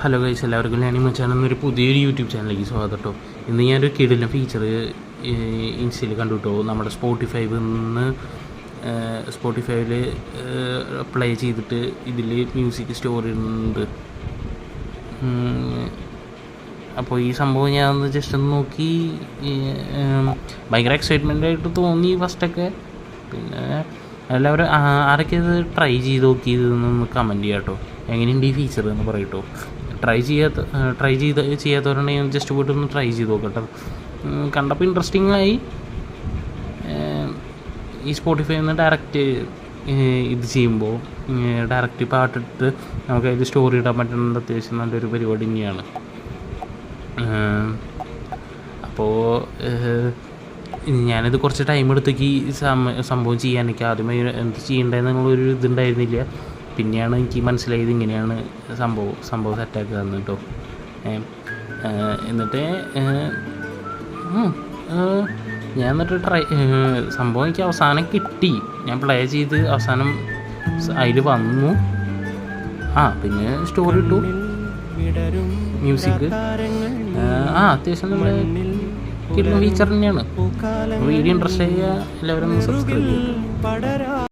Hello guys, എല്ലാവർക്കും learning മച്ചാൻ എന്നൊരു പുതിയൊരു യൂട്യൂബ് ചാനലിലേക്ക് സ്വാഗതം കേട്ടോ. ഇന്ന് ഞാനൊരു കിടിലൻ ഫീച്ചർ ഇൻസ്റ്റയിൽ കണ്ടു കേട്ടോ. നമ്മുടെ സ്പോട്ടിഫൈയിൽ പ്ലേ ചെയ്തിട്ട് ഇതിൽ മ്യൂസിക് സ്റ്റോർ ചെയ്യുന്നുണ്ട്. അപ്പോൾ ഈ സംഭവം ഞാൻ ഒന്ന് ജസ്റ്റ് ഒന്ന് നോക്കി, ഭയങ്കര എക്സൈറ്റ്മെൻ്റ് ആയിട്ട് തോന്നി ഫസ്റ്റൊക്കെ. പിന്നെ എല്ലാവരും ആരൊക്കെ ഇത് ട്രൈ ചെയ്ത് നോക്കിയതെന്നൊന്ന് കമൻറ്റ് ചെയ്യാം കേട്ടോ. എങ്ങനെയുണ്ട് ഈ ഫീച്ചർ എന്ന് പറയട്ടോ. ട്രൈ ചെയ്യാത്തവരുണ്ടെങ്കിൽ ജസ്റ്റ് പോയിട്ട് ഒന്ന് ട്രൈ ചെയ്ത് നോക്കട്ടെ. കണ്ടപ്പോൾ ഇൻട്രസ്റ്റിംഗ് ആയി. ഈ സ്പോട്ടിഫൈയിൽ നിന്ന് ഡയറക്റ്റ് ഇത് ചെയ്യുമ്പോൾ ഡയറക്റ്റ് പാട്ടിട്ട് നമുക്ക് അതിൽ സ്റ്റോറി ഇടാൻ പറ്റുന്നത് അത്യാവശ്യം നല്ലൊരു പരിപാടി തന്നെയാണ്. അപ്പോൾ ഞാനിത് കുറച്ച് ടൈം എടുത്തേക്ക് സംഭവം ചെയ്യാനൊക്കെ ആദ്യമായി എന്ത് ചെയ്യേണ്ടതെന്നുള്ളൊരു ഇതുണ്ടായിരുന്നില്ല. പിന്നെയാണ് എനിക്ക് മനസ്സിലായത് ഇങ്ങനെയാണ് സംഭവം സെറ്റാക്കുക എന്ന് കേട്ടോ. എന്നിട്ട് ഞാൻ സംഭവം എനിക്ക് അവസാനം കിട്ടി. ഞാൻ പ്ലേ ചെയ്ത് അവസാനം അതിൽ വന്നു. പിന്നെ സ്റ്റോറി ഇട്ടു, മ്യൂസിക് അത്യാവശ്യം നല്ല കിട്ടുന്ന ഫീച്ചർ തന്നെയാണ്. വീഡിയോ ഇൻട്രസ്റ്റ് ചെയ്യുക, എല്ലാവരും സബ്സ്ക്രൈബ് ചെയ്യുക.